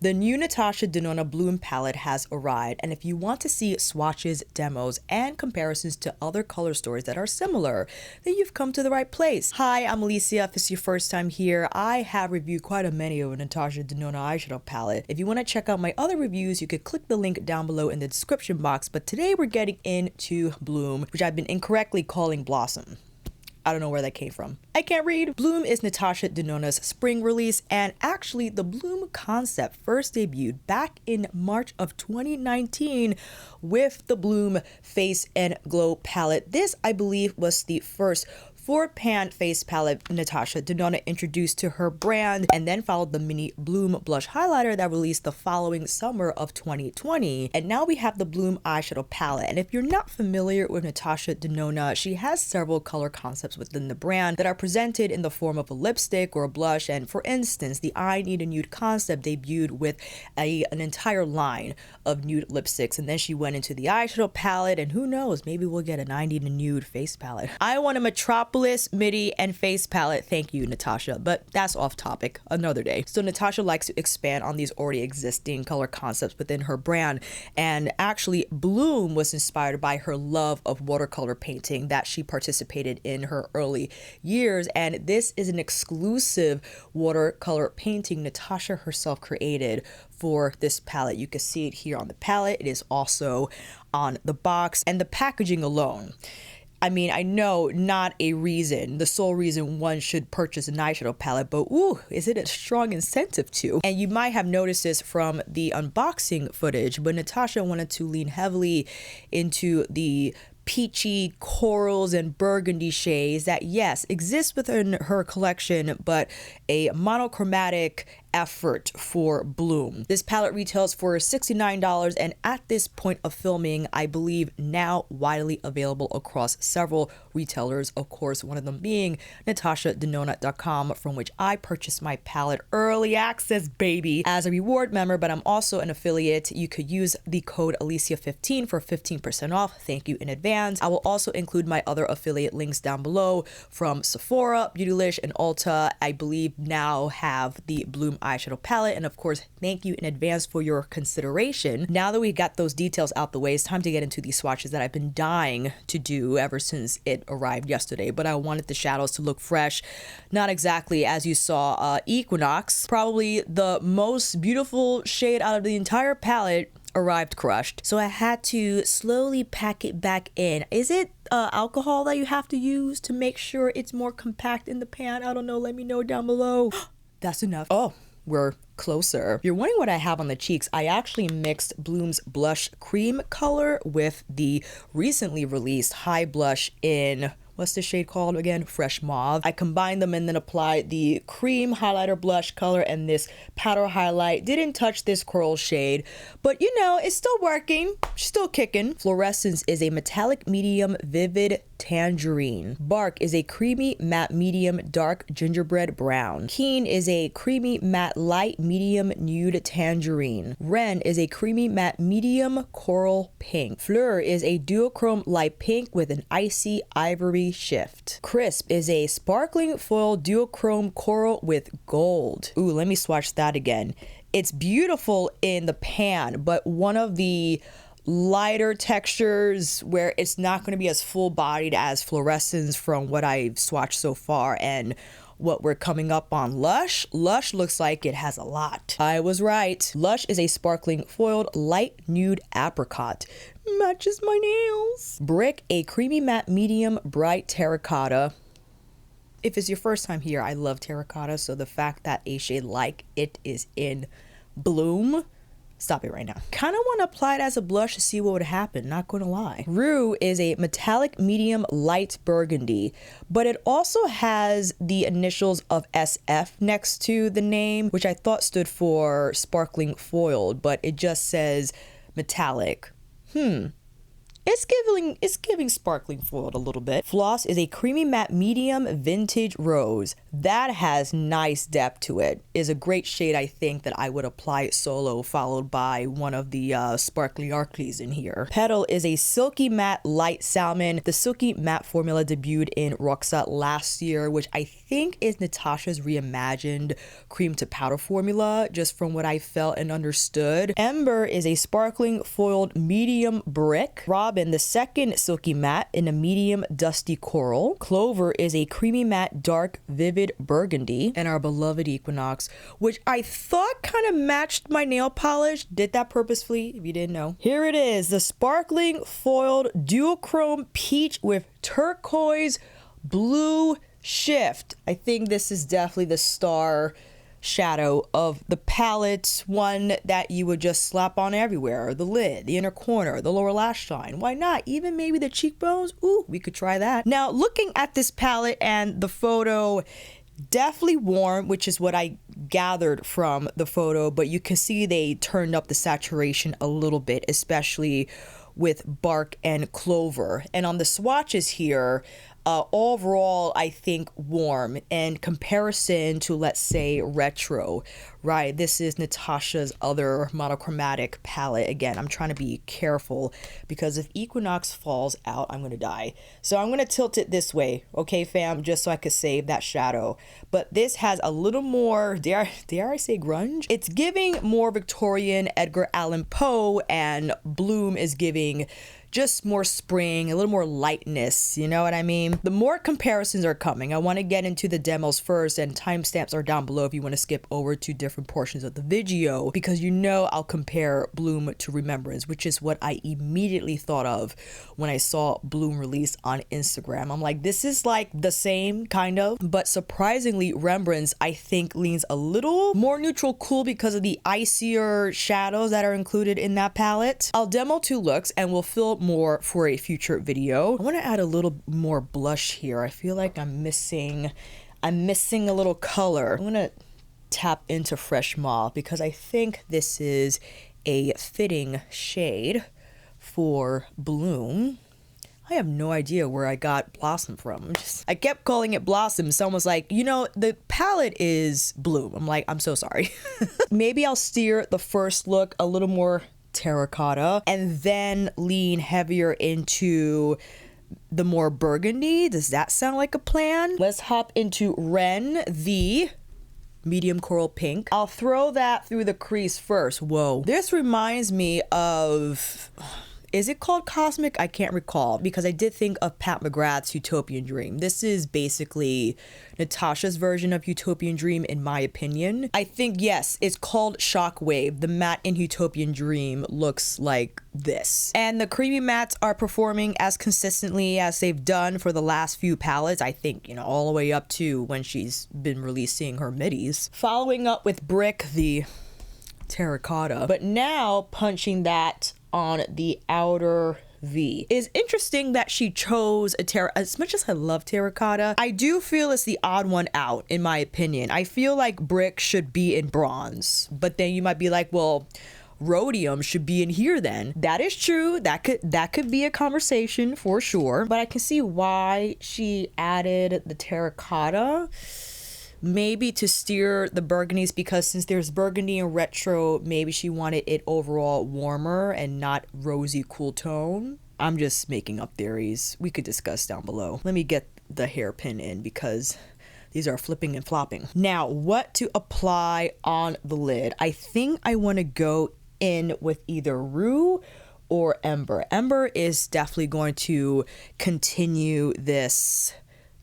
The new NATASHA DENONA Bloom palette has arrived, and if you want to see swatches, demos, and comparisons to other color stories that are similar, then you've come to the right place. Hi, I'm Alicia. If it's your first time here, I have reviewed quite a many of a NATASHA DENONA eyeshadow palette. If you want to check out my other reviews, you could click the link down below in the description box, but today we're getting into Bloom, which I've been incorrectly calling Blossom. I don't know where that came from. I can't read. Bloom is NATASHA DENONA's spring release, and actually the Bloom concept first debuted back in March of 2019 with the Bloom Face and Glow palette. This, I believe, was the first four-pan face palette NATASHA DENONA introduced to her brand, and then followed the mini Bloom blush highlighter that released the following summer of 2020. And now we have the Bloom eyeshadow palette. And if you're not familiar with NATASHA DENONA, she has several color concepts within the brand that are presented in the form of a lipstick or a blush. And for instance, the I Need a Nude concept debuted with an entire line of nude lipsticks, and then she went into the eyeshadow palette, and who knows, maybe we'll get an I Need a Nude face palette. I want a Metropolis, midi, and face palette. Thank you, NATASHA, but that's off topic, another day. So NATASHA likes to expand on these already existing color concepts within her brand, and actually Bloom was inspired by her love of watercolor painting that she participated in her early years, and this is an exclusive watercolor painting NATASHA herself created for this palette. You can see it here on the palette. It is also on the box, and the packaging alone, I mean, I know not a reason, the sole reason one should purchase an eyeshadow palette, but ooh, is it a strong incentive to? And you might have noticed this from the unboxing footage, but NATASHA wanted to lean heavily into the peachy corals and burgundy shades that, yes, exist within her collection, but a monochromatic effort for Bloom. This palette retails for $69, and at this point of filming, I believe now widely available across several retailers, of course, one of them being NATASHADENONA.com, from which I purchased my palette early access, baby, as a reward member, but I'm also an affiliate. You could use the code Alicia15 for 15% off. Thank you in advance. I will also include my other affiliate links down below from Sephora, Beautylish, and Ulta. I believe now have the Bloom eyeshadow palette, and of course, thank you in advance for your consideration. Now that we got those details out the way, it's time to get into these swatches that I've been dying to do ever since it arrived yesterday, but I wanted the shadows to look fresh, not exactly as you saw Equinox, probably the most beautiful shade out of the entire palette, arrived crushed, so I had to slowly pack it back in. Is it alcohol that you have to use to make sure it's more compact in the pan? I don't know, let me know down below. That's enough. Oh, we're closer. If you're wondering what I have on the cheeks, I actually mixed Bloom's blush cream color with the recently released high blush in, what's the shade called again? Fresh Mauve. I combined them and then applied the cream highlighter blush color and this powder highlight. Didn't touch this coral shade, but you know, it's still working, still kicking. Fluorescence is a metallic medium vivid tangerine. Bark is a creamy matte medium dark gingerbread brown. Keen is a creamy matte light medium nude tangerine. Ren is a creamy matte medium coral pink. Fleur is a duochrome light pink with an icy ivory shift. Crisp is a sparkling foil duochrome coral with gold. Ooh, let me swatch that again. It's beautiful in the pan, but one of the lighter textures where it's not going to be as full-bodied as Fluorescence from what I've swatched so far. And what we're coming up on Lush looks like it has a lot. I was right. Lush is a sparkling foiled light nude apricot. Matches my nails. Brick, a creamy matte medium bright terracotta. If it's your first time here, I love terracotta, so the fact that a shade like it is in Bloom, stop it right now. Kind of want to apply it as a blush to see what would happen, not gonna lie. Rue is a metallic medium light burgundy, but it also has the initials of SF next to the name, which I thought stood for sparkling foiled, but it just says metallic. It's giving sparkling foiled a little bit. Floss is a creamy matte medium vintage rose. That has nice depth to it. Is a great shade, I think, that I would apply solo, followed by one of the sparkly Arcleys in here. Petal is a silky matte light salmon. The silky matte formula debuted in Roxa last year, which I think is Natasha's reimagined cream to powder formula, just from what I felt and understood. Ember is a sparkling foiled medium brick. Robin, the second silky matte in a medium dusty coral. Clover is a creamy matte dark vivid burgundy. And our beloved Equinox, which I thought kind of matched my nail polish. Did that purposefully, if you didn't know. Here it is, the sparkling foiled duochrome peach with turquoise blue shift. I think this is definitely the star shadow of the palette, one that you would just slap on everywhere. The lid, the inner corner, the lower lash line. Why not? Even maybe the cheekbones. Ooh, we could try that. Now, looking at this palette and the photo, definitely warm, which is what I gathered from the photo, but you can see they turned up the saturation a little bit, especially with bark and clover. And on the swatches here, overall, I think warm in comparison to, let's say, retro, right? This is Natasha's other monochromatic palette. Again, I'm trying to be careful because if Equinox falls out, I'm going to die. So I'm going to tilt it this way, okay, fam, just so I could save that shadow. But this has a little more, dare I say grunge? It's giving more Victorian Edgar Allan Poe, and Bloom is giving just more spring, a little more lightness, you know what I mean? The more comparisons are coming. I want to get into the demos first, and timestamps are down below if you want to skip over to different portions of the video, because you know I'll compare Bloom to Remembrance, which is what I immediately thought of when I saw Bloom release on Instagram. I'm like, this is like the same kind of, but surprisingly, Remembrance I think leans a little more neutral cool because of the icier shadows that are included in that palette. I'll demo 2 looks and we'll fill more for a future video. I want to add a little more blush here. I feel like I'm missing a little color. I'm gonna tap into Fresh Mauve because I think this is a fitting shade for Bloom. I have no idea where I got Blossom from. I kept calling it Blossom. Someone was like, you know, the palette is Bloom. I'm like, I'm so sorry. Maybe I'll steer the first look a little more terracotta and then lean heavier into the more burgundy. Does that sound like a plan? Let's hop into Ren, the medium coral pink. I'll throw that through the crease first. Whoa. This reminds me of, is it called Cosmic? I can't recall, because I did think of Pat McGrath's Huetopian Dream. This is basically Natasha's version of Huetopian Dream, in my opinion. I think, yes, it's called Shockwave. The matte in Huetopian Dream looks like this. And the creamy mattes are performing as consistently as they've done for the last few palettes. I think, you know, all the way up to when she's been releasing her middies. Following up with Brick, the terracotta, but now punching that on the outer V. It's interesting that she chose a as much as I love terracotta, I do feel it's the odd one out, in my opinion. I feel like Brick should be in bronze, but then you might be like, well, rhodium should be in here then. That is true. That could be a conversation for sure, but I can see why she added the terracotta. Maybe to steer the burgundies, because since there's burgundy and retro, maybe she wanted it overall warmer and not rosy cool tone. I'm just making up theories. We could discuss down below. Let me get the hairpin in because these are flipping and flopping. Now, what to apply on the lid? I think I want to go in with either Rue or Ember. Ember is definitely going to continue this.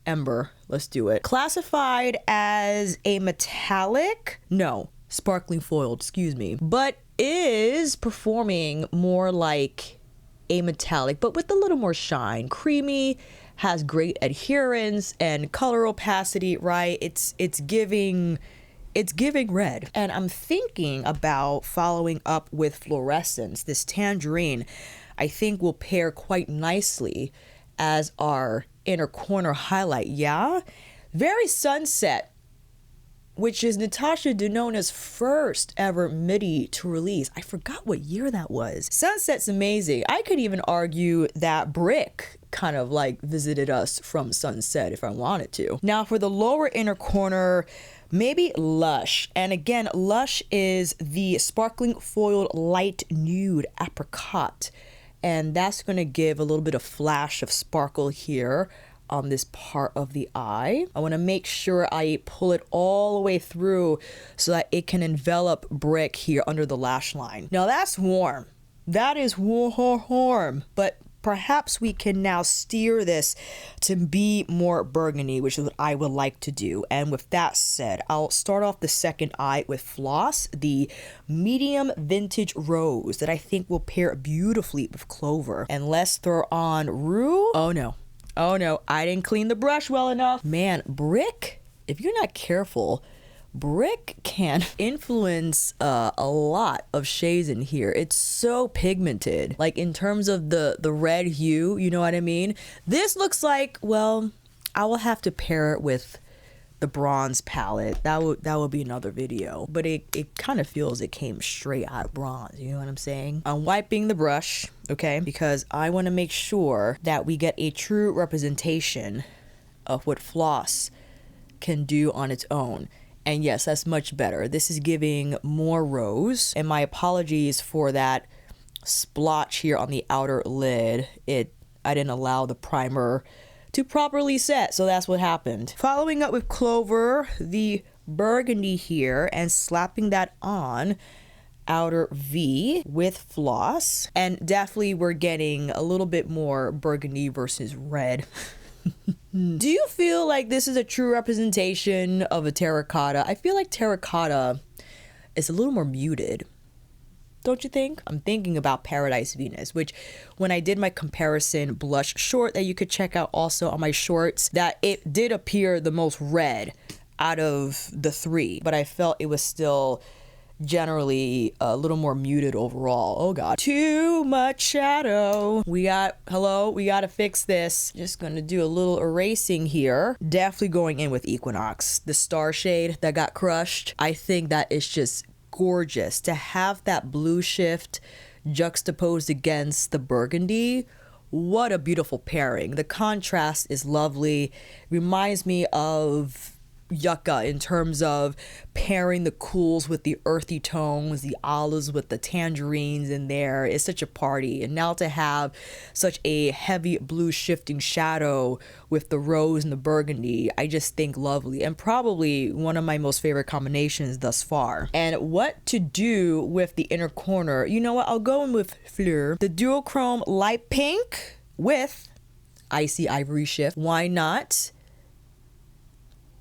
Ember, let's do it. Classified as a metallic, no, sparkling foiled, excuse me, but is performing more like a metallic, but with a little more shine. Creamy, has great adherence and color opacity, right? It's giving red. And I'm thinking about following up with Fluorescence. This tangerine, I think, will pair quite nicely as our inner corner highlight. Yeah, very sunset which is Natasha Denona's first ever MIDI to release. I forgot what year that was. Sunset's amazing. I could even argue that Brick kind of like visited us from Sunset if I wanted to. Now for the lower inner corner, maybe Lush. And again, Lush is the sparkling foiled light nude apricot. And that's going to give a little bit of flash of sparkle here on this part of the eye. I want to make sure I pull it all the way through so that it can envelop Brick here under the lash line. Now that's warm. That is warm. But perhaps we can now steer this to be more burgundy, which is what I would like to do. And with that said, I'll start off the second eye with Floss, the medium vintage rose that I think will pair beautifully with Clover. And let's throw on Rue. Oh no, I didn't clean the brush well enough. Man, Brick, if you're not careful, Brick can influence a lot of shades in here. It's so pigmented. Like in terms of the red hue, you know what I mean? This looks like, well, I will have to pair it with the bronze palette. That would be another video. But it kind of feels it came straight out of bronze, you know what I'm saying? I'm wiping the brush, okay? Because I want to make sure that we get a true representation of what Floss can do on its own. And yes, that's much better. This is giving more rose. And my apologies for that splotch here on the outer lid. I didn't allow the primer to properly set, so that's what happened. Following up with Clover, the burgundy here, and slapping that on outer V with Floss. And definitely we're getting a little bit more burgundy versus red. Do you feel like this is a true representation of a terracotta? I feel like terracotta is a little more muted. Don't you think? I'm thinking about Paradise Venus, which when I did my comparison blush short that you could check out also on my shorts, that it did appear the most red out of the three, but I felt it was still generally a little more muted overall. Oh god, too much shadow. We gotta fix this. Just gonna do a little erasing here. Definitely going in with Equinox, the star shade that got crushed. I think that is just gorgeous to have that blue shift juxtaposed against the burgundy. What a beautiful pairing. The contrast is lovely. Reminds me of Yucca in terms of pairing the cools with the earthy tones, the olives with the tangerines in there. It's such a party. And now to have such a heavy blue shifting shadow with the rose and the burgundy, I just think lovely, and probably one of my most favorite combinations thus far. And what to do with the inner corner? You know what, I'll go in with Fleur, the duochrome light pink with icy ivory shift. Why not?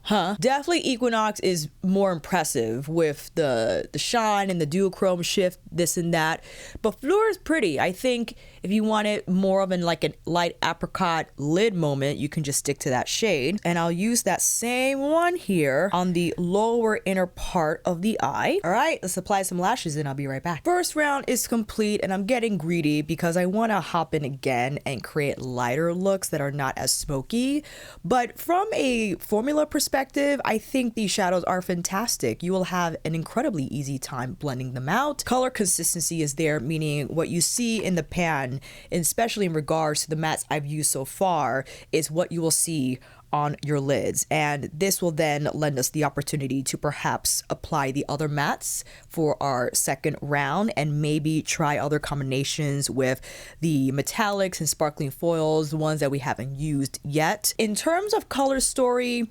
Definitely Equinox is more impressive with the shine and the duochrome shift, this and that. But Fleur is pretty. I think if you wanted more of a light apricot lid moment, you can just stick to that shade. And I'll use that same one here on the lower inner part of the eye. All right, let's apply some lashes and I'll be right back. First round is complete and I'm getting greedy because I want to hop in again and create lighter looks that are not as smoky. But from a formula perspective, I think these shadows are fantastic. You will have an incredibly easy time blending them out. Color consistency is there, meaning what you see in the pan, especially in regards to the mattes I've used so far, is what you will see on your lids. And this will then lend us the opportunity to perhaps apply the other mattes for our second round and maybe try other combinations with the metallics and sparkling foils, the ones that we haven't used yet. In terms of color story,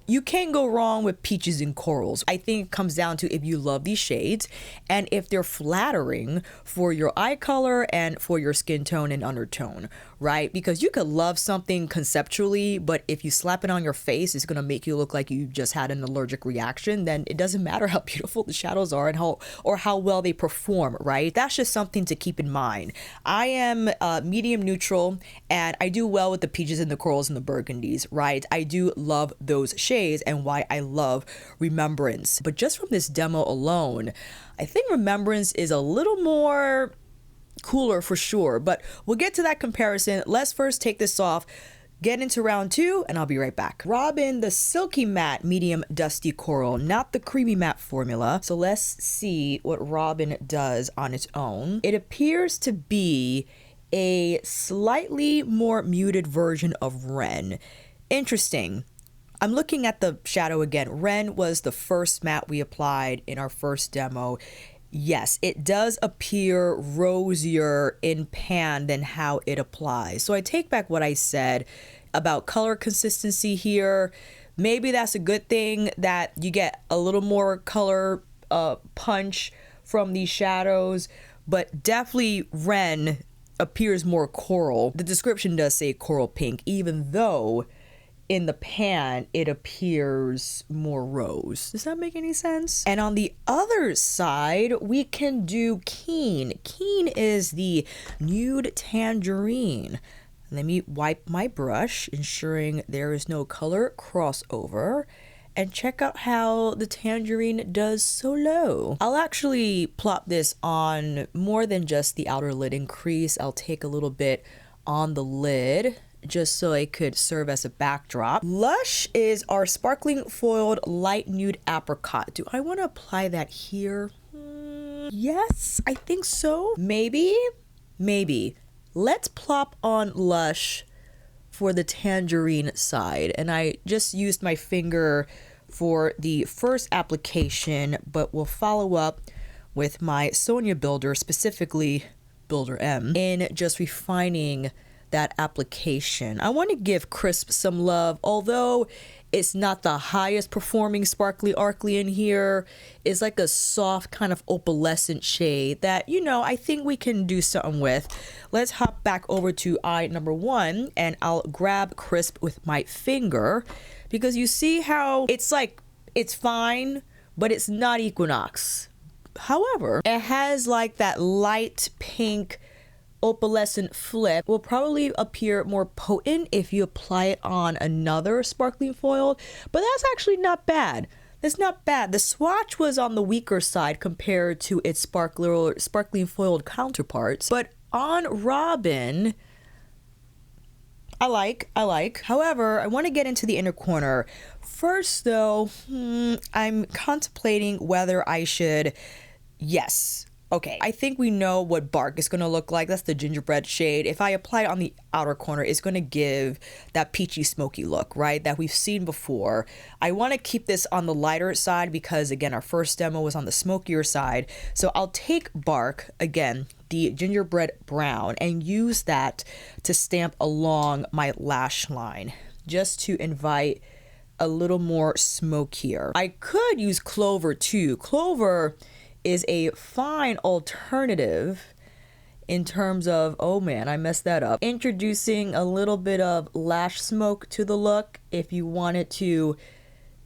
you can't go wrong with peaches and corals. I think it comes down to if you love these shades and if they're flattering for your eye color and for your skin tone and undertone, right? Because you could love something conceptually, but if you slap it on your face, it's gonna make you look like you just had an allergic reaction. Then it doesn't matter how beautiful the shadows are and how well they perform, right? That's just something to keep in mind. I am medium neutral and I do well with the peaches and the corals and the burgundies, right? I do love those shades and why I love Remembrance. But just from this demo alone, I think Remembrance is a little more cooler for sure, but we'll get to that comparison. Let's first take this off. get into round 2 and I'll be right back. Robin, the Silky Matte Medium Dusty Coral, not the Creamy Matte formula. So let's see what Robin does on its own. It appears to be a slightly more muted version of Ren. Interesting. I'm looking at the shadow again. Ren was the first matte we applied in our first demo. Yes, it does appear rosier in pan than how it applies. So I take back what I said about color consistency here. Maybe that's a good thing that you get a little more color punch from these shadows, but definitely Ren appears more coral. The description does say coral pink, even though in the pan it appears more rose. Does that make any sense? And on the other side, we can do Keen. Keen is the nude tangerine. Let me wipe my brush, ensuring there is no color crossover, and check out how the tangerine does solo. I'll actually plop this on more than just the outer lid increase. I'll take a little bit on the lid just so it could serve as a backdrop. Lush is our sparkling foiled light nude apricot. Do I want to apply that here? Yes, I think so. Maybe. Let's plop on Lush for the tangerine side, and I just used my finger for the first application, but we'll follow up with my Sonia Builder, specifically Builder M, in just refining that application. I want to give Crisp some love, although it's not the highest performing sparkly arcly in here. It's like a soft kind of opalescent shade that, you know, I think we can do something with. Let's hop back over to eye number 1, and I'll grab Crisp with my finger, because you see how it's like, it's fine, but it's not Equinox. However, it has like that light pink opalescent flip. Will probably appear more potent if you apply it on another sparkling foil, but that's actually not bad. It's not bad. The swatch was on the weaker side compared to its sparkling foiled counterparts, but on Robin, I like. However, I want to get into the inner corner. First though, I'm contemplating whether I should, yes. Okay, I think we know what Bark is going to look like. That's the gingerbread shade. If I apply it on the outer corner, it's going to give that peachy smoky look, right? That we've seen before. I want to keep this on the lighter side because, again, our first demo was on the smokier side. So I'll take Bark, again, the gingerbread brown, and use that to stamp along my lash line, just to invite a little more smoke here. I could use Clover too. Clover is a fine alternative in terms of, oh man, I messed that up. Introducing a little bit of lash smoke to the look if you wanted to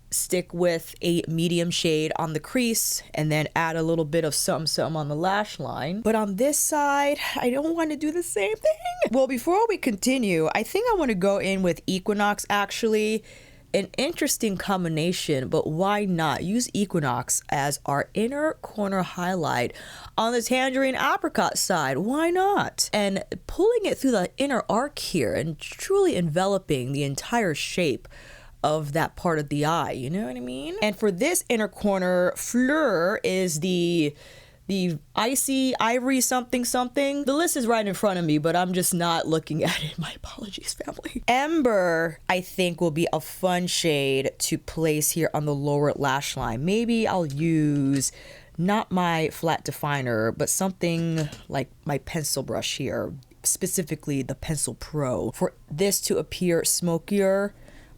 stick with a medium shade on the crease and then add a little bit of something on the lash line. But on this side, I don't want to do the same thing. Well, before we continue, I think I want to go in with Equinox actually. An interesting combination, but why not use Equinox as our inner corner highlight on the tangerine apricot side? Why not? And pulling it through the inner arc here and truly enveloping the entire shape of that part of the eye, you know what I mean? And for this inner corner, Fleur is the icy ivory something. The list is right in front of me, but I'm just not looking at it. My apologies, family. Ember, I think, will be a fun shade to place here on the lower lash line. Maybe I'll use not my flat definer, but something like my pencil brush here, specifically the Pencil Pro, for this to appear smokier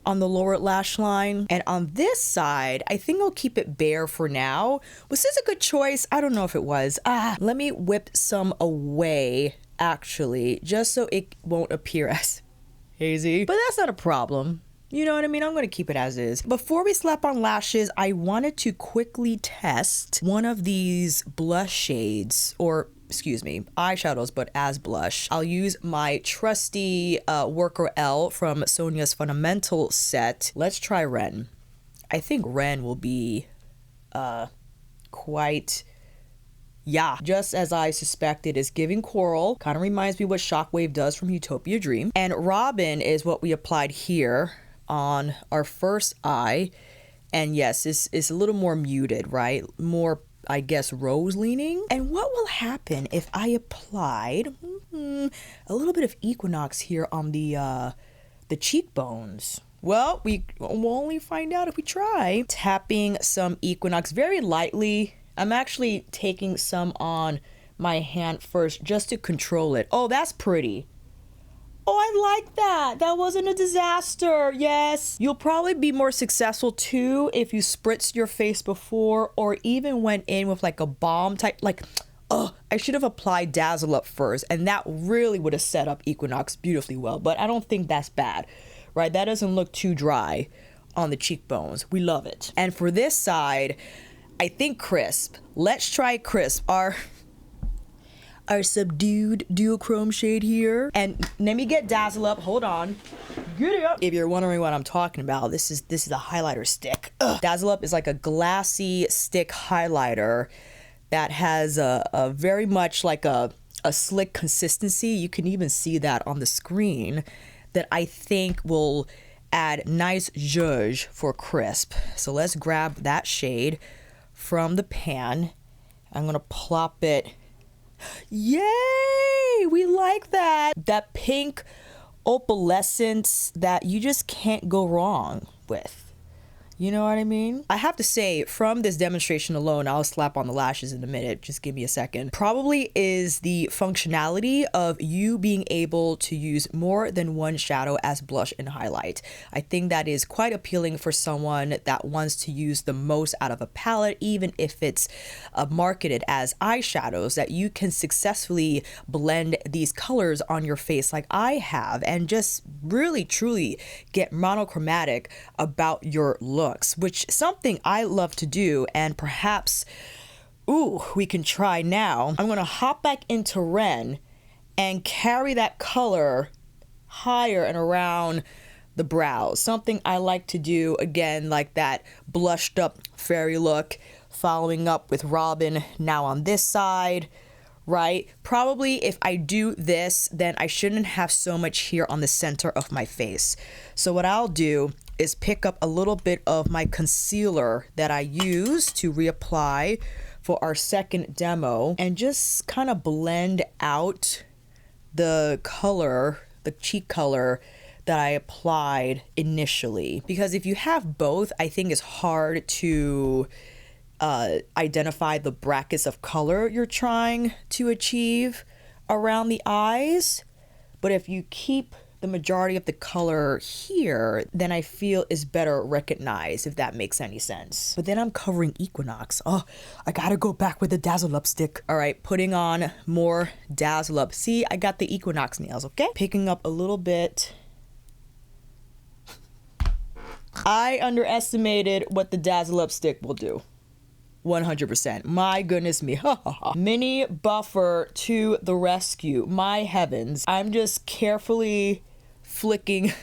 on the lower lash line. And on this side, I think I'll keep it bare for now. Was this a good choice? I don't know if it was. Let me whip some away, actually, just so it won't appear as hazy. But that's not a problem. You know what I mean? I'm going to keep it as is. Before we slap on lashes, I wanted to quickly test one of these blush shades, or excuse me, eyeshadows, but as blush. I'll use my trusty Worker L from Sonia's Fundamental set. Let's try Ren. I think Ren will be quite Yeah, just as I suspected, is giving coral. Kind of reminds me what Shockwave does from Utopia Dream. And Robin is what we applied here on our first eye. And yes, it's a little more muted, right? More, I guess, rose leaning. And what will happen if I applied a little bit of Equinox here on the cheekbones? Well, we'll only find out if we try. Tapping some Equinox very lightly. I'm actually taking some on my hand first just to control it. Oh, that's pretty. Oh, I like that. That wasn't a disaster. Yes. You'll probably be more successful too if you spritzed your face before or even went in with like a balm type, like, oh, I should have applied Dazzle Up first, and that really would have set up Equinox beautifully well, but I don't think that's bad, right? That doesn't look too dry on the cheekbones. We love it. And for this side, I think Crisp. Let's try Crisp, our subdued duochrome shade here. And let me get Dazzle Up. Hold on. Get it up. If you're wondering what I'm talking about, this is a highlighter stick. Ugh. Dazzle Up is like a glassy stick highlighter that has a very much like a slick consistency. You can even see that on the screen, that I think will add nice zhuzh for Crisp. So let's grab that shade from the pan. I'm gonna plop it. Yay! We like that. That pink opalescence that you just can't go wrong with. You know what I mean? I have to say, from this demonstration alone, I'll slap on the lashes in a minute, just give me a second, probably is the functionality of you being able to use more than one shadow as blush and highlight. I think that is quite appealing for someone that wants to use the most out of a palette, even if it's marketed as eyeshadows, that you can successfully blend these colors on your face like I have and just really truly get monochromatic about your look. Which is something I love to do, and perhaps, we can try now. I'm gonna hop back into Ren and carry that color higher and around the brows. Something I like to do, again, like that blushed up fairy look, following up with Robin now on this side, right? Probably if I do this, then I shouldn't have so much here on the center of my face. So what I'll do is pick up a little bit of my concealer that I use to reapply for our second demo and just kind of blend out the color, the cheek color that I applied initially. Because if you have both, I think it's hard to identify the brackets of color you're trying to achieve around the eyes. But if you keep the majority of the color here, then I feel is better recognized, if that makes any sense. But then I'm covering Equinox. Oh, I gotta go back with the Dazzle Up stick. All right, putting on more Dazzle Up. See, I got the Equinox nails, okay? Picking up a little bit. I underestimated what the Dazzle Up stick will do. 100%. My goodness me. Mini buffer to the rescue. My heavens. I'm just carefully flicking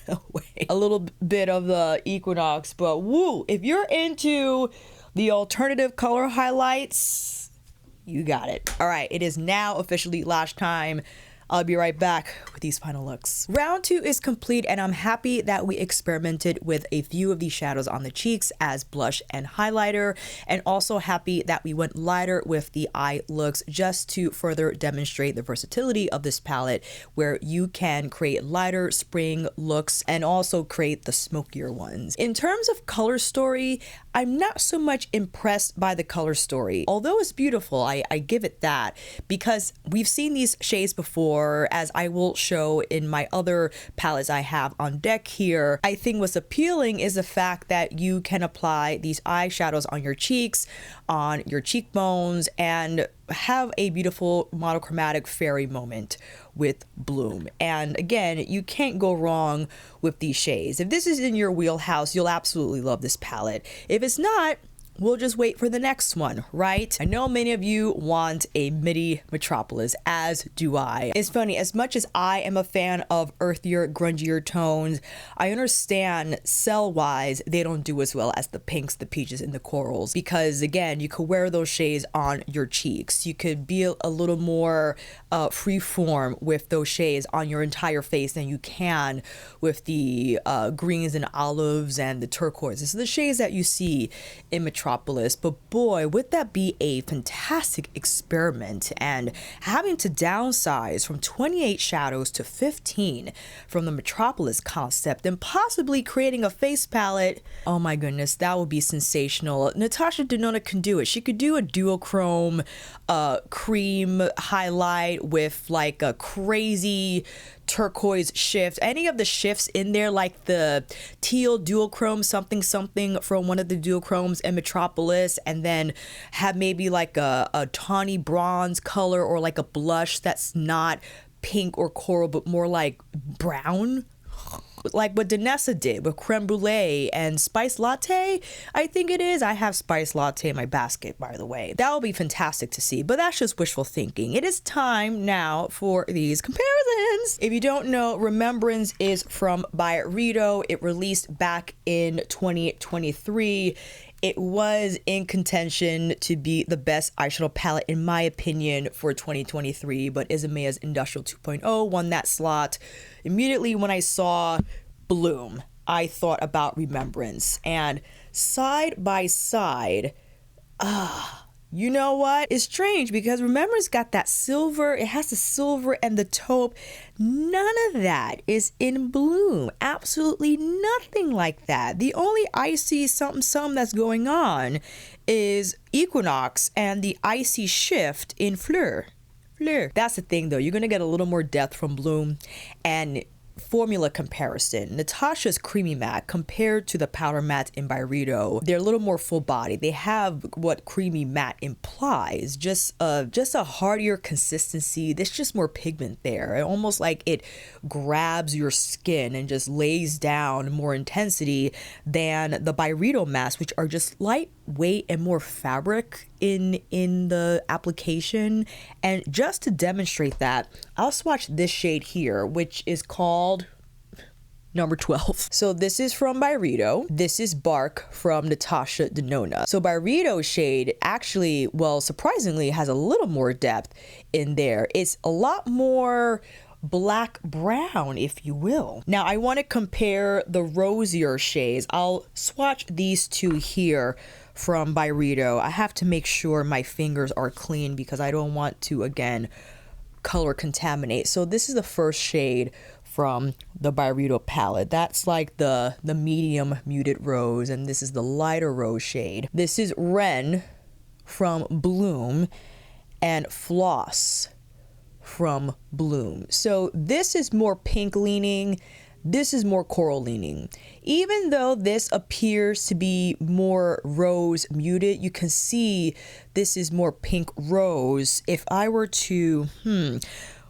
away a little bit of the Equinox, but woo, if you're into the alternative color highlights, you got it. All right, it is now officially lash time. I'll be right back with these final looks. Round 2 is complete, and I'm happy that we experimented with a few of these shadows on the cheeks as blush and highlighter, and also happy that we went lighter with the eye looks just to further demonstrate the versatility of this palette, where you can create lighter spring looks and also create the smokier ones. In terms of color story, I'm not so much impressed by the color story. Although it's beautiful, I give it that, because we've seen these shades before, as I will show in my other palettes I have on deck here. I think what's appealing is the fact that you can apply these eyeshadows on your cheeks, on your cheekbones, and have a beautiful monochromatic fairy moment with bloom. And again, you can't go wrong with these shades. If this is in your wheelhouse, you'll absolutely love this palette. If it's not, we'll just wait for the next one, right? I know many of you want a midi Metropolis, as do I. It's funny, as much as I am a fan of earthier, grungier tones, I understand cell-wise they don't do as well as the pinks, the peaches, and the corals, because again, you could wear those shades on your cheeks. You could be a little more free form with those shades on your entire face than you can with the greens and olives and the turquoises. So the shades that you see in Metropolis. But boy, would that be a fantastic experiment, and having to downsize from 28 shadows to 15 from the Metropolis concept and possibly creating a face palette. Oh my goodness, that would be sensational. NATASHA Denona can do it. She could do a duochrome cream highlight with like a crazy turquoise shift. Any of the shifts in there, like the teal duochrome something something from one of the duochromes in Metropolis, and then have maybe like a tawny bronze color or like a blush that's not pink or coral but more like brown, like what Danessa did with creme brulee and spice latte. I think it is. I have spice latte in my basket, by the way. That will be fantastic to see, but that's just wishful thinking. It is time now for these comparisons. If you don't know, Remembrance is from Byredo. It released back in 2023. It was in contention to be the best eyeshadow palette, in my opinion, for 2023, but Izumiya's Industrial 2.0 won that slot. Immediately when I saw Bloom, I thought about Remembrance, and side by side, you know what? It's strange because Remembrance got that silver. It has the silver and the taupe. None of that is in Bloom. Absolutely nothing like that. The only icy something that's going on is Equinox and the icy shift in Fleur. That's the thing though. You're going to get a little more depth from Bloom. And formula comparison, Natasha's creamy matte compared to the powder matte in Byredo, they're a little more full body. They have what creamy matte implies, just a heartier consistency. There's just more pigment there. Almost like it grabs your skin and just lays down more intensity than the Byredo mattes, which are just lightweight and more fabric in the application. And just to demonstrate that, I'll swatch this shade here, which is called number 12. So this is from Byredo. This is Bark from NATASHA Denona. So Byredo's shade actually, well, surprisingly has a little more depth in there. It's a lot more black brown, if you will. Now I want to compare the rosier shades. I'll swatch these two here from Byredo. I have to make sure my fingers are clean because I don't want to, again, color contaminate. So this is the first shade from the Byredo palette. That's like the medium muted rose, and this is the lighter rose shade. This is Ren from Bloom and Floss from Bloom. So this is more pink leaning. This is more coral leaning. Even though this appears to be more rose muted, you can see this is more pink rose. If I were to,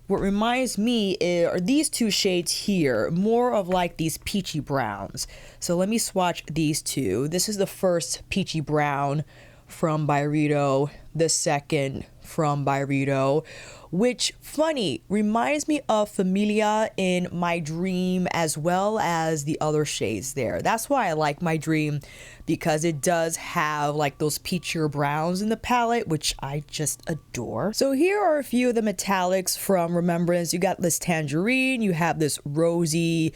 what reminds me are these two shades here, more of like these peachy browns. So let me swatch these two. This is the first peachy brown from Byredo, the second from Byredo, which, funny, reminds me of Familia in My Dream as well as the other shades there. That's why I like My Dream, because it does have like those peachier browns in the palette, which I just adore. So here are a few of the metallics from Remembrance. You got this tangerine, you have this rosy,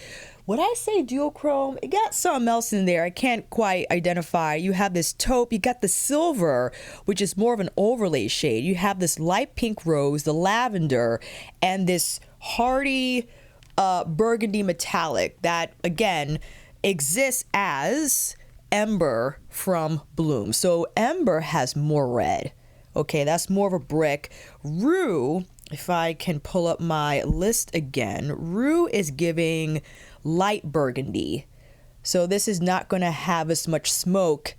would I say duochrome? It got something else in there I can't quite identify. You have this taupe, you got the silver, which is more of an overlay shade. You have this light pink rose, the lavender, and this hearty burgundy metallic that, again, exists as Ember from Bloom. So Ember has more red. Okay, that's more of a brick. Rue, if I can pull up my list again, Rue is giving light burgundy. So this is not going to have as much smoke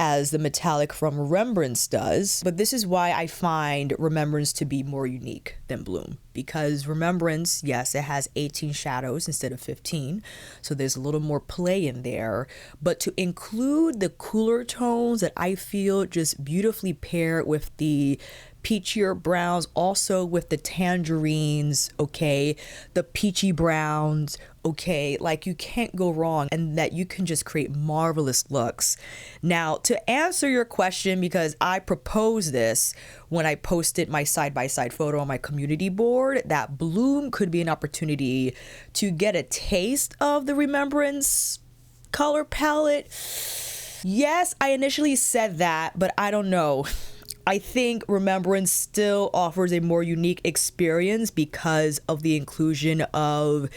as the metallic from Remembrance does. But this is why I find Remembrance to be more unique than Bloom, because Remembrance, yes, it has 18 shadows instead of 15, so there's a little more play in there. But to include the cooler tones that I feel just beautifully pair with the peachier browns, also with the tangerines, okay, the peachy browns, okay, like you can't go wrong, and that you can just create marvelous looks. Now, to answer your question, because I proposed this when I posted my side-by-side photo on my community board, that Bloom could be an opportunity to get a taste of the Remembrance color palette. Yes, I initially said that, but I don't know. I think Remembrance still offers a more unique experience because of the inclusion of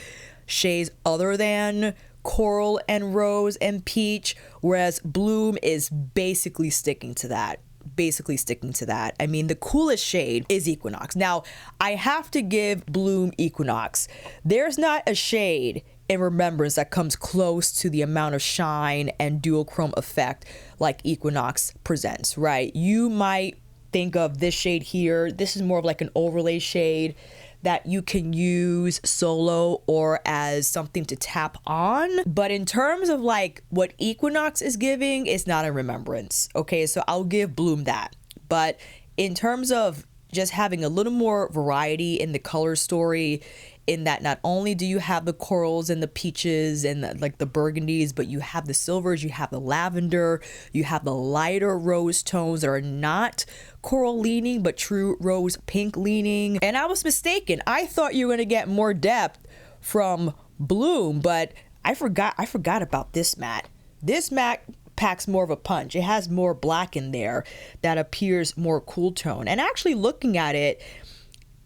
shades other than coral and rose and peach, whereas Bloom is basically sticking to that. I mean, the coolest shade is Equinox. Now, I have to give Bloom Equinox. There's not a shade in Remembrance that comes close to the amount of shine and duochrome effect like Equinox presents, right? You might think of this shade here. This is more of like an overlay shade that you can use solo or as something to tap on. But in terms of like what Equinox is giving, it's not a Remembrance. Okay, so I'll give Bloom that. But in terms of just having a little more variety in the color story, in that not only do you have the corals and the peaches and like the burgundies, but you have the silvers, you have the lavender, you have the lighter rose tones that are not coral leaning but true rose pink leaning. And I was mistaken. I thought you were going to get more depth from Bloom, but I forgot about this matte. This matte packs more of a punch. It has more black in there that appears more cool tone. And actually looking at it,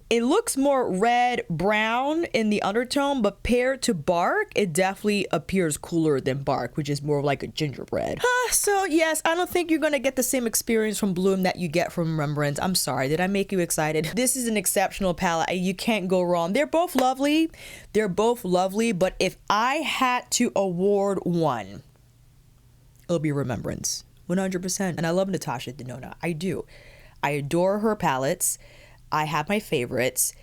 it looks more red brown in the undertone, but paired to Bark, it definitely appears cooler than Bark, which is more like a gingerbread. So yes, I don't think you're gonna get the same experience from Bloom that you get from Remembrance. I'm sorry, did I make you excited? This is an exceptional palette. You can't go wrong. They're both lovely, but if I had to award one, it'll be Remembrance, 100%. And I love Natasha Denona. I do. I adore her palettes. I have my favorites.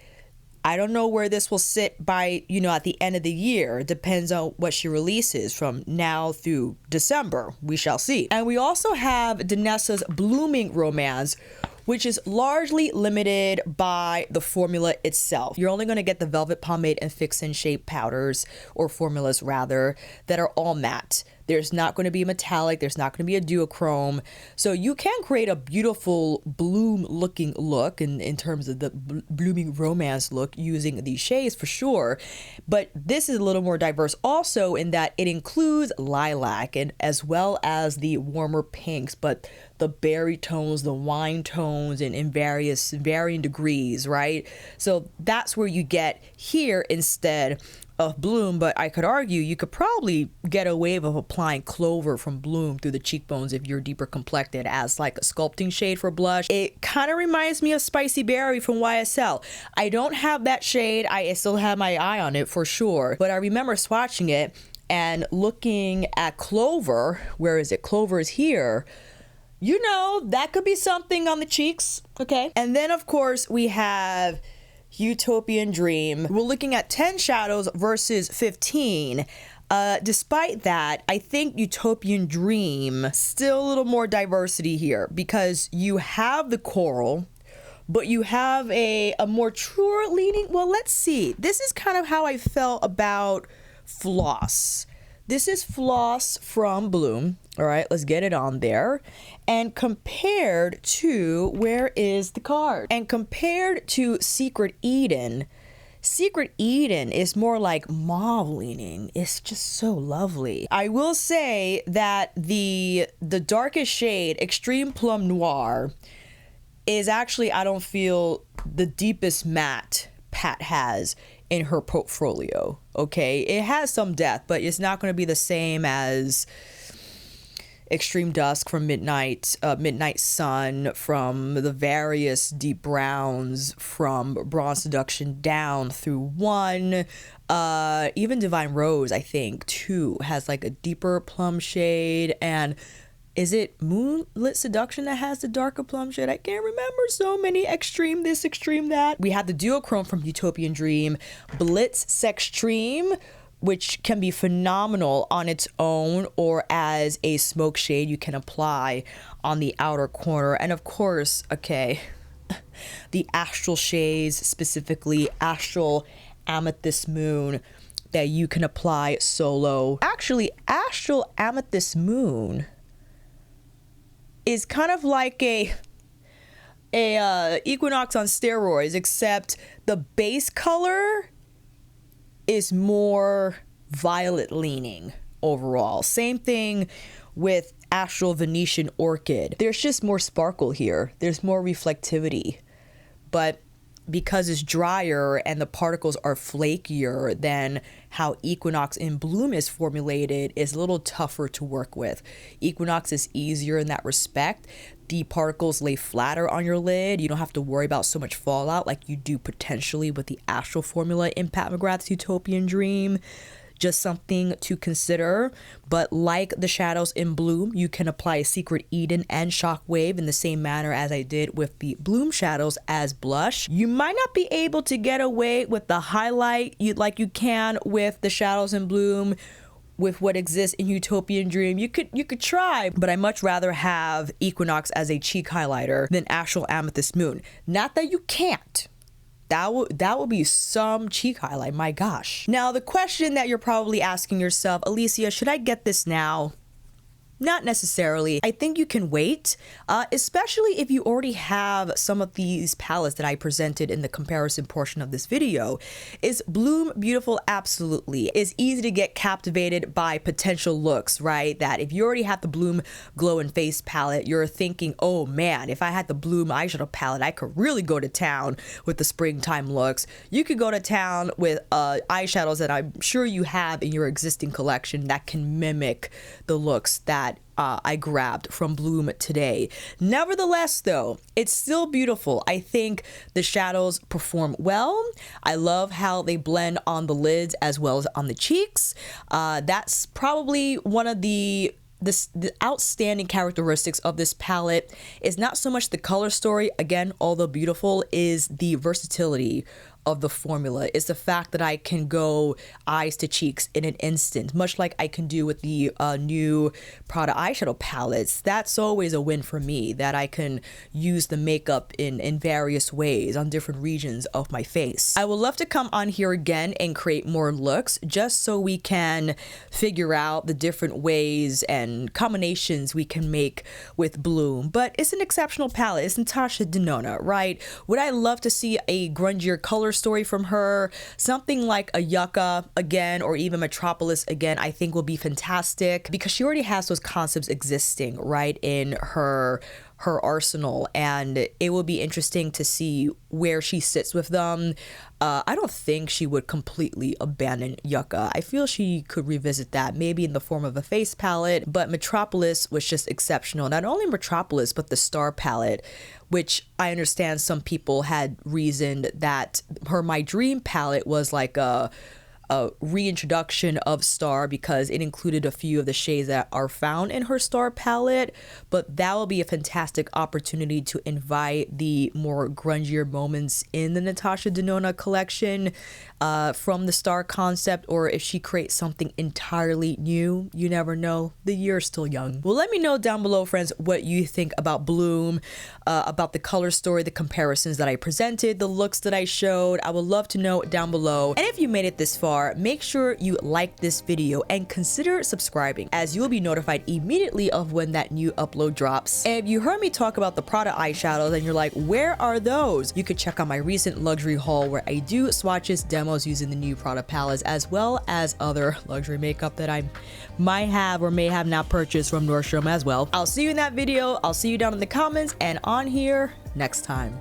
I don't know where this will sit by, at the end of the year. It depends on what she releases from now through December. We shall see. And we also have Danessa's Blooming Romance, which is largely limited by the formula itself. You're only going to get the Velvet Pomade and Fix and Shape powders, or formulas rather, that are all matte. There's not going to be a metallic. There's not going to be a duochrome. So you can create a beautiful Bloom looking look in terms of the Blooming Romance look using these shades for sure. But this is a little more diverse also in that it includes lilac and as well as the warmer pinks, but the berry tones, the wine tones, and in varying degrees, right? So that's where you get here instead of Bloom. But I could argue you could probably get a wave of applying Clover from Bloom through the cheekbones if you're deeper complected as like a sculpting shade for blush. It kind of reminds me of Spicy Berry from YSL. I don't have that shade. I still have my eye on it for sure, but I remember swatching it and looking at Clover. Where is it? Clover is here. That could be something on the cheeks, okay? And then, of course, we have Huetopian Dream. We're looking at 10 shadows versus 15. Despite that, I think Huetopian Dream, still a little more diversity here because you have the coral, but you have a more truer leaning. Well, let's see. This is kind of how I felt about Floss. This is Floss from Bloom. All right, let's get it on there. And compared to, where is the card? And compared to Secret Eden is more like mauve leaning. It's just so lovely. I will say that the darkest shade, Extreme Plum Noir, is actually, I don't feel, the deepest matte Pat has in her portfolio. Okay, it has some depth, but it's not going to be the same as Extreme Dusk from Midnight Sun, from the various deep browns from Bronze Seduction down through one. Even Divine Rose, I think, too, has like a deeper plum shade. And Is it Moonlit Seduction that has the darker plum shade? I can't remember. So many extreme this, extreme that. We have the duochrome from Huetopian Dream, Blitz Sextreme, which can be phenomenal on its own or as a smoke shade you can apply on the outer corner. And of course, okay, the astral shades, specifically Astral Amethyst Moon, that you can apply solo. Actually, Astral Amethyst Moon is kind of like a Equinox on steroids, except the base color is more violet leaning overall. Same thing with Astral Venetian Orchid. There's just more sparkle here. There's more reflectivity. But because it's drier and the particles are flakier than how Equinox in Bloom is formulated, is a little tougher to work with. Equinox is easier in that respect. The particles lay flatter on your lid. You don't have to worry about so much fallout like you do potentially with the Astral formula in Pat McGrath's Huetopian Dream. Just something to consider. But like the shadows in Bloom, you can apply Secret Eden and Shockwave in the same manner as I did with the Bloom shadows as blush. You might not be able to get away with the highlight like you can with the shadows in Bloom with what exists in Huetopian Dream. You could try, but I much rather have Equinox as a cheek highlighter than Astral Amethyst Moon. Not that you can't. That will be some cheek highlight, my gosh. Now, the question that you're probably asking yourself, Alicia, should I get this now? Not necessarily. I think you can wait, especially if you already have some of these palettes that I presented in the comparison portion of this video. Is Bloom beautiful? Absolutely. It's easy to get captivated by potential looks, right? That if you already have the Bloom Glow and Face palette, you're thinking, oh man, if I had the Bloom eyeshadow palette, I could really go to town with the springtime looks. You could go to town with eyeshadows that I'm sure you have in your existing collection that can mimic the looks that I grabbed from Bloom today. Nevertheless, though, it's still beautiful. I think the shadows perform well. I love how they blend on the lids as well as on the cheeks. That's probably one of the outstanding characteristics of this palette. Is not so much the color story, again, although beautiful, is the versatility of the formula. Is the fact that I can go eyes to cheeks in an instant, much like I can do with the new Prada eyeshadow palettes. That's always a win for me, that I can use the makeup in various ways on different regions of my face. I would love to come on here again and create more looks just so we can figure out the different ways and combinations we can make with Bloom. But it's an exceptional palette. It's NATASHA Denona, right? Would I love to see a grungier color story from her? Something like a Yucca again, or even Metropolis again, I think will be fantastic, because she already has those concepts existing right in her arsenal, and it will be interesting to see where she sits with them. I don't think she would completely abandon Yucca. I feel she could revisit that, maybe in the form of a face palette, but Metropolis was just exceptional. Not only Metropolis, but the Star palette, which I understand some people had reasoned that her My Dream palette was like a reintroduction of Star because it included a few of the shades that are found in her Star palette, but that will be a fantastic opportunity to invite the more grungier moments in the NATASHA Denona collection from the Star concept, or if she creates something entirely new. You never know. The year is still young. Well, let me know down below, friends, what you think about Bloom, about the color story, the comparisons that I presented, the looks that I showed. I would love to know down below. And if you made it this far, make sure you like this video and consider subscribing, as you'll be notified immediately of when that new upload drops. And if you heard me talk about the Prada eyeshadows and you're like, where are those? You could check out my recent luxury haul where I do swatches demos using the new Prada palettes, as well as other luxury makeup that I might have or may have not purchased from Nordstrom as well. I'll see you in that video. I'll see you down in the comments and on here next time.